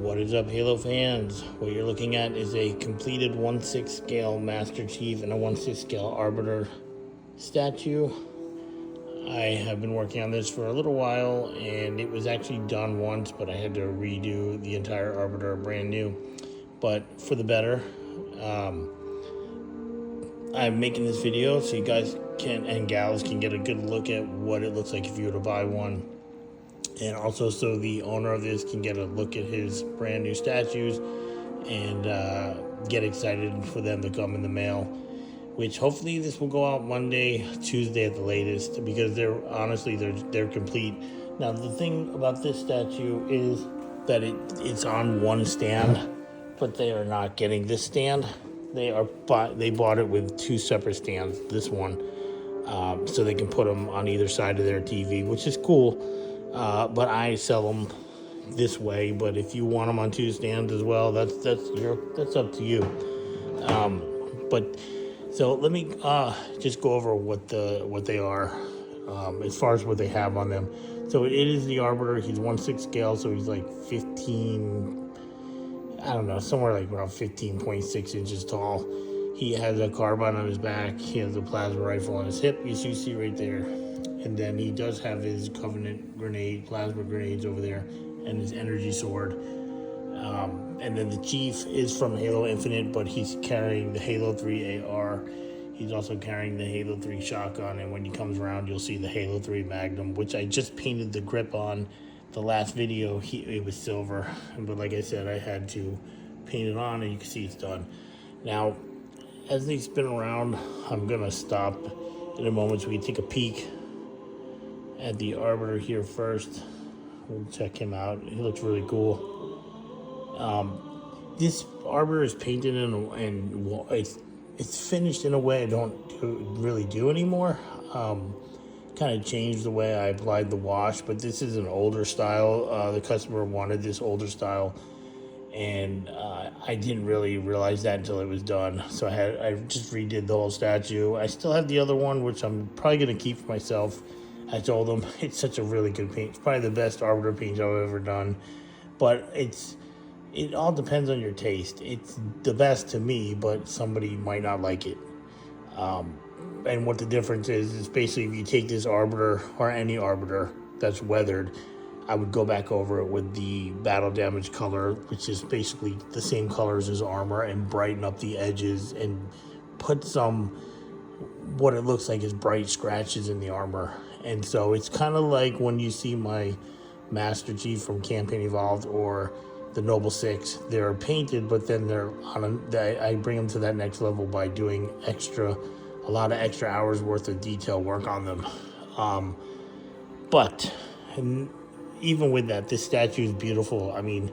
What is up, Halo fans? What you're looking at is a completed 1/6 scale Master Chief and a 1/6 scale Arbiter statue. I have been working on this for a little while, and it was actually done once, but I had to redo the entire Arbiter brand new, but for the better. I'm making this video so you guys can and gals can get a good look at what it looks like if you were to buy one, and also so the owner of this can get a look at his brand new statues and get excited for them to come in the mail, which hopefully this will go out Monday, Tuesday at the latest, because they're complete. Now the thing about this statue is that it's on one stand, but they are not getting this stand. They bought it with two separate stands, this one, so they can put them on either side of their TV, which is cool. But I sell them this way. But if you want them on two stands as well, that's up to you. But so let me just go over what they are, as far as what they have on them. So it is the Arbiter. He's 1/6 scale, so he's like 15. I don't know, somewhere like around 15.6 inches tall. He has a carbine on his back. He has a plasma rifle on his hip, as you see right there. And then he does have his Covenant plasma grenades over there, and his energy sword. And then the Chief is from Halo Infinite, but he's carrying the Halo 3 AR. He's also carrying the Halo 3 shotgun, and when he comes around, you'll see the Halo 3 Magnum, which I just painted the grip on. The last video, it was silver, but like I said, I had to paint it on, and you can see it's done. Now, as they spin around, I'm gonna stop in a moment so we can take a peek at the Arbiter here first. We'll check him out. He looks really cool. This Arbiter is painted and it's finished in a way I don't really do anymore. Kind of changed the way I applied the wash, but this is an older style. The customer wanted this older style, and I didn't really realize that until it was done. So I just redid the whole statue. I still have the other one, which I'm probably gonna keep for myself. I told them it's such a really good paint. It's probably the best Arbiter paint I've ever done, but it all depends on your taste. It's the best to me, but somebody might not like it. And what the difference is basically if you take this Arbiter or any Arbiter that's weathered, I would go back over it with the battle damage color, which is basically the same colors as armor, and brighten up the edges and put some what it looks like is bright scratches in the armor. And so it's kind of like when you see my Master Chief from Campaign Evolved or the Noble 6, they're painted, but then I bring them to that next level by doing a lot of extra hours worth of detail work on them. But even with that, this statue is beautiful. I mean,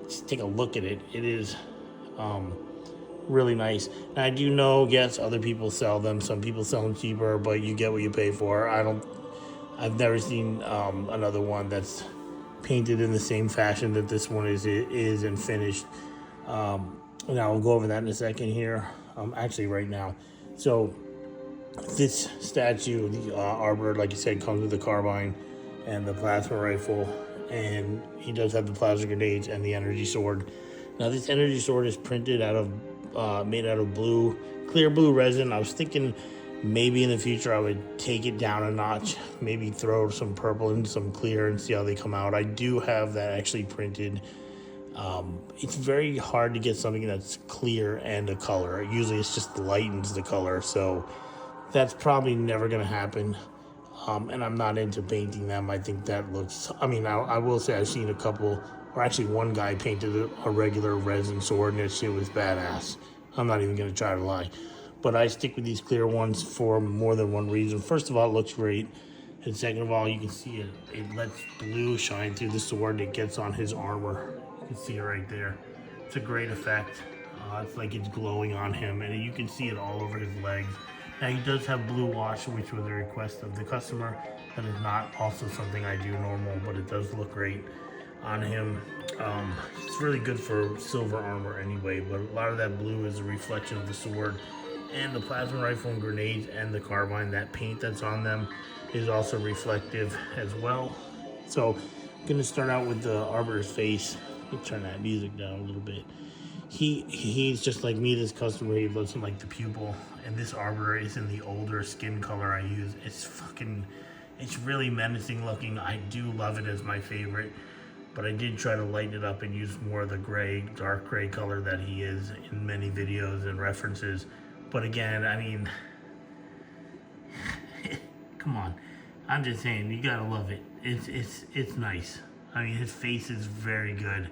just take a look at it. It is really nice. And I do know, yes, other people sell them. Some people sell them cheaper, but you get what you pay for. I've never seen another one that's painted in the same fashion that this one is and finished. And I'll go over that in a second here. Actually, right now. So this statue, the Arbiter, like you said, comes with the carbine and the plasma rifle, and he does have the plasma grenades and the energy sword. Now, this energy sword is printed made out of clear blue resin. I was thinking maybe in the future I would take it down a notch, maybe throw some purple and some clear and see how they come out. I do have that actually printed. It's very hard to get something that's clear and a color. Usually it's just lightens the color, so that's probably never going to happen. And I'm not into painting them. I think that looks, I will say I've seen a couple, or actually one guy painted a regular resin sword, and that shit was badass. I'm not even going to try to lie. But I stick with these clear ones for more than one reason. First of all, it looks great. And second of all, you can see it lets blue shine through the sword. It gets on his armor. You can see it right there. It's a great effect. It's like it's glowing on him, and you can see it all over his legs. Now, he does have blue wash, which was a request of the customer. That is not also something I do normal, but it does look great on him. It's really good for silver armor anyway, but a lot of that blue is a reflection of the sword. And the plasma rifle and grenades and the carbine, that paint that's on them is also reflective as well. So I'm going to start out with the Arbiter's face. Let me turn that music down a little bit. He's just like me, this customer. He looks like the pupil, and this Arbiter is in the older skin color I use. It's really menacing looking. I do love it as my favorite, but I did try to lighten it up and use more of the gray, dark gray color that he is in many videos and references. But again, I mean, come on. I'm just saying, you gotta love it. It's nice. I mean, his face is very good.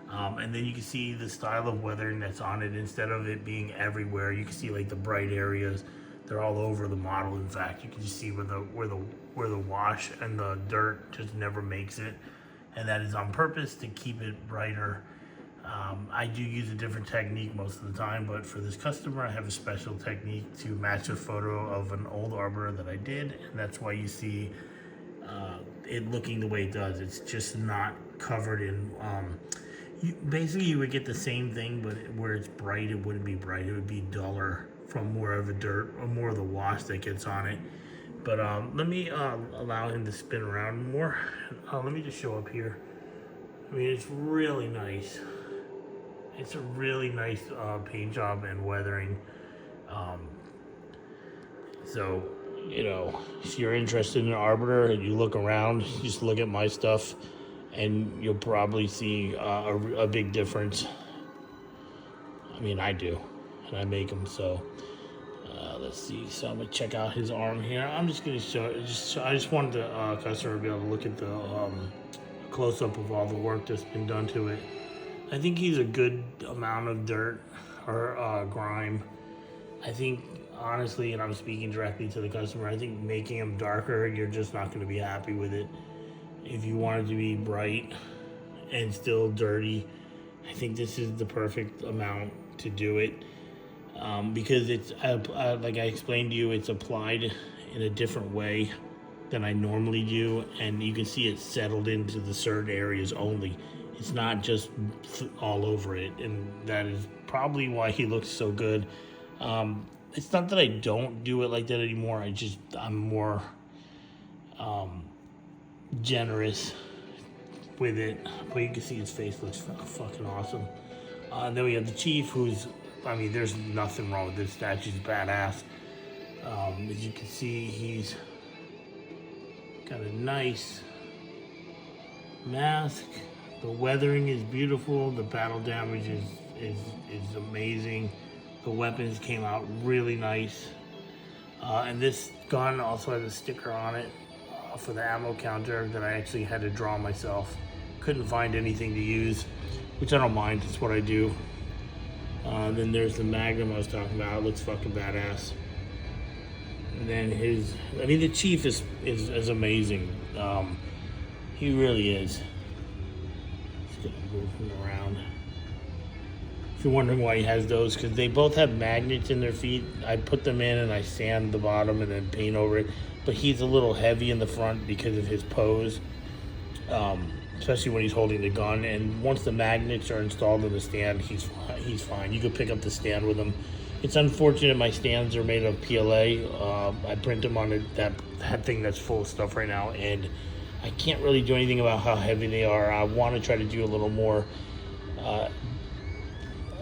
And then you can see the style of weathering that's on it. Instead of it being everywhere, you can see like the bright areas. They're all over the model. In fact, you can just see where the wash and the dirt just never makes it, and that is on purpose to keep it brighter. I do use a different technique most of the time, but for this customer, I have a special technique to match a photo of an old Arbiter that I did, and that's why you see it looking the way it does. It's just not covered in. Basically, you would get the same thing, but where it's bright, it wouldn't be bright. It would be duller from more of the dirt or more of the wash that gets on it. But let me allow him to spin around more. Let me just show up here. I mean, it's really nice. It's a really nice paint job and weathering. So, you know, if you're interested in an Arbiter and you look around, just look at my stuff, and you'll probably see a big difference. I mean, I do, and I make them. So let's see. So I'm gonna check out his arm here. I'm just gonna show. I just wanted the customer to be able to look at the close up of all the work that's been done to it. I think he's a good amount of dirt or grime. I think, honestly, and I'm speaking directly to the customer, I think making him darker, you're just not going to be happy with it. If you want it to be bright and still dirty, I think this is the perfect amount to do it. Because it's, like I explained to you, it's applied in a different way than I normally do, and you can see it settled into the certain areas only. It's not just all over it, and that is probably why he looks so good. It's not that I don't do it like that anymore. I'm more generous with it. But you can see his face looks fucking awesome. And then we have the Chief, who's, I mean, there's nothing wrong with this statue. He's badass. As you can see, he's got a nice mask. The weathering is beautiful. The battle damage is amazing. The weapons came out really nice. And this gun also has a sticker on it for the ammo counter that I actually had to draw myself. Couldn't find anything to use, which I don't mind. It's what I do. Then there's the Magnum I was talking about. It looks fucking badass. And then the Chief is amazing. He really is. Move him around. If you're wondering why he has those, because they both have magnets in their feet. I put them in and I sand the bottom and then paint over it. But he's a little heavy in the front because of his pose, especially when he's holding the gun. And once the magnets are installed in the stand, he's fine. You could pick up the stand with him. It's unfortunate my stands are made of PLA. I print them on that thing that's full of stuff right now, and I can't really do anything about how heavy they are. I want to try to do a little more, a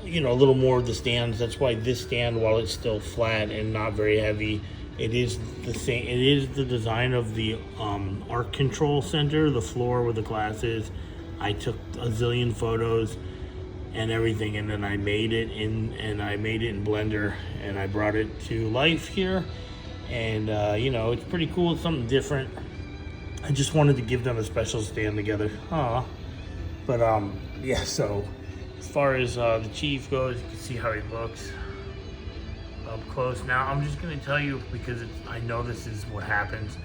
little more of the stands. That's why this stand, while it's still flat and not very heavy, it is the same. It is the design of the Art Control Center, the floor where the glass is. I took a zillion photos and everything, and then I made it in Blender, and I brought it to life here. And it's pretty cool. It's something different. I just wanted to give them a special stand together. But yeah, so as far as the Chief goes, you can see how he looks up close. Now I'm just going to tell you, because I know this is what happens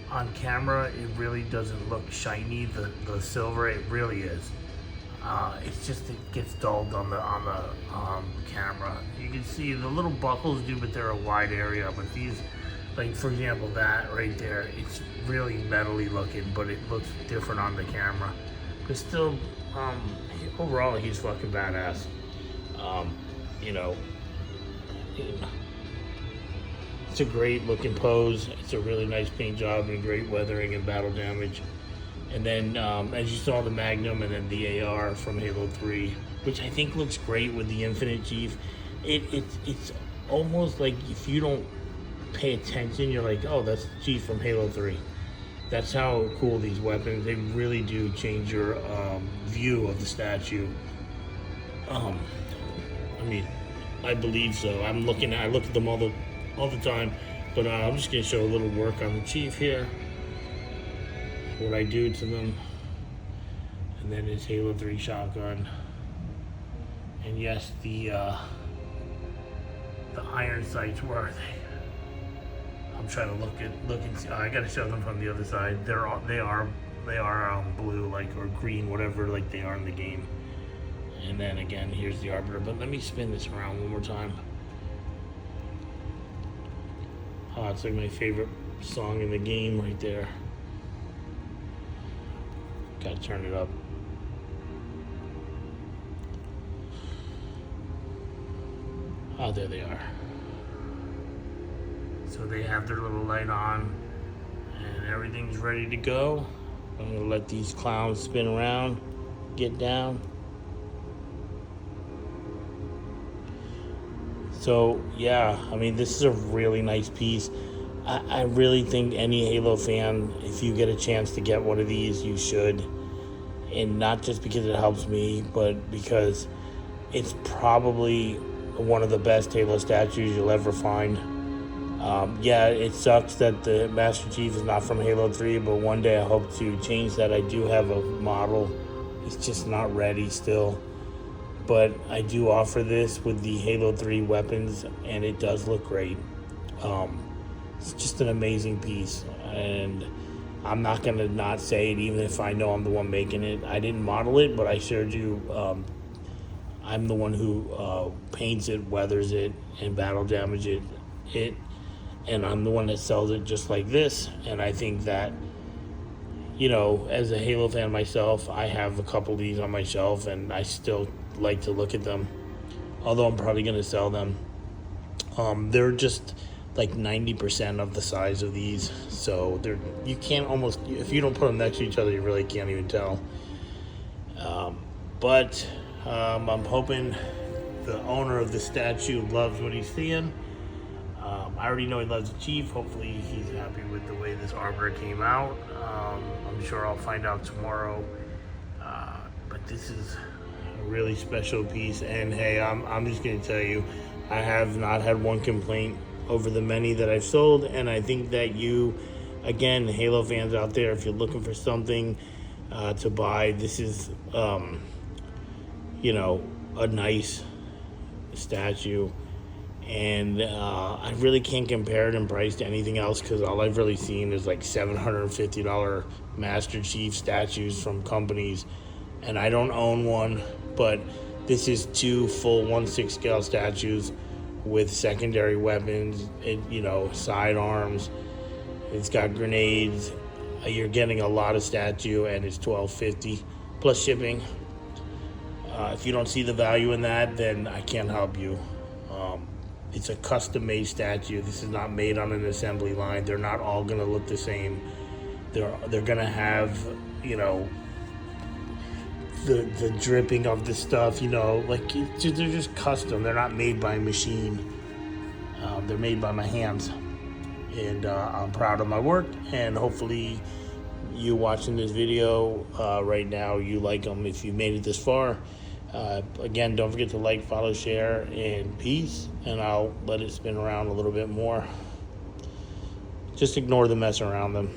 on camera. It really doesn't look shiny, the silver. It really is. It's just, it gets dulled on the camera. You can see the little buckles do, but they're a wide area. But these, like for example, that right there, it's really metally looking, but it looks different on the camera. But still, overall, he's fucking badass. It's a great looking pose. It's a really nice paint job and great weathering and battle damage. And then, as you saw, the Magnum and then the AR from Halo 3, which I think looks great with the Infinite Chief. It's almost like if you don't pay attention, you're like, oh, that's the Chief from Halo 3. That's how cool these weapons, they really do change your view of the statue. I mean, I believe so. I look at them all the time, but I'm just gonna show a little work on the Chief here. What I do to them, and then his Halo 3 shotgun, and yes, the iron sights. Where are they? I'm trying to look and see. I gotta show them from the other side. They are blue, like, or green, whatever, like they are in the game. And then again, here's the Arbiter. But let me spin this around one more time. Oh, it's like my favorite song in the game right there. Gotta turn it up. Oh, there they are. So they have their little light on and everything's ready to go. I'm gonna let these clowns spin around, get down. So yeah, I mean, this is a really nice piece. I really think any Halo fan, if you get a chance to get one of these, you should. And not just because it helps me, but because it's probably one of the best Halo statues you'll ever find. Yeah, it sucks that the Master Chief is not from Halo 3, but one day I hope to change that. I do have a model. It's just not ready still. But I do offer this with the Halo 3 weapons, and it does look great. It's just an amazing piece, and I'm not going to not say it even if I know I'm the one making it. I didn't model it, but I showed you I'm the one who paints it, weathers it, and battle damages it. And I'm the one that sells it just like this. And I think that, you know, as a Halo fan myself, I have a couple of these on my shelf, and I still like to look at them, although I'm probably going to sell them. They're just like 90% of the size of these, so you can't almost, if you don't put them next to each other, you really can't even tell. But I'm hoping the owner of the statue loves what he's seeing. I already know he loves the Chief. Hopefully he's happy with the way this Arbiter came out. I'm sure I'll find out tomorrow. But this is a really special piece, and hey, I'm just gonna tell you, I have not had one complaint over the many that I've sold. And I think that you, again, Halo fans out there, if you're looking for something to buy, this is you know, a nice statue. And I really can't compare it in price to anything else, because all I've really seen is like $750 Master Chief statues from companies, and I don't own one. But this is 2 full 1/6 scale statues with secondary weapons, you know, sidearms. It's got grenades. You're getting a lot of statue, and it's $12.50 plus shipping. If you don't see the value in that, then I can't help you. It's a custom-made statue. This is not made on an assembly line. They're not all gonna look the same. They're gonna have, you know, the dripping of the stuff, you know, like they're just custom. They're not made by a machine. They're made by my hands, and I'm proud of my work. And hopefully, you watching this video right now, you like them. If you made it this far. Again, don't forget to like, follow, share, and peace. And I'll let it spin around a little bit more. Just ignore the mess around them.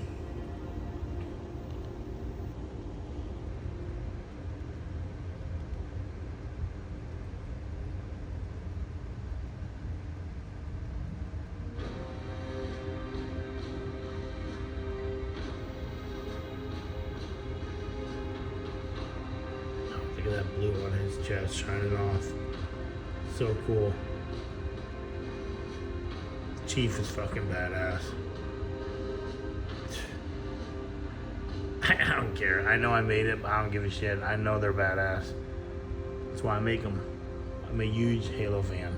Look at that blue on his chest shining off. So cool. Chief is fucking badass. I don't care. I know I made it, but I don't give a shit. I know they're badass. That's why I make them. I'm a huge Halo fan.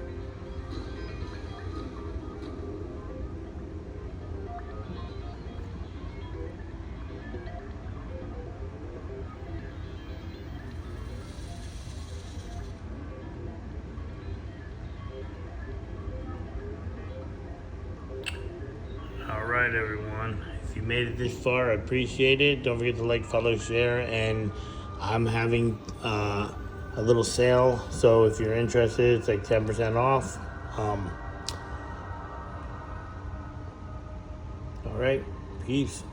right, everyone. If you made it this far, I appreciate it. Don't forget to like, follow, share, and I'm having a little sale. So if you're interested, it's like 10% off. All right, peace.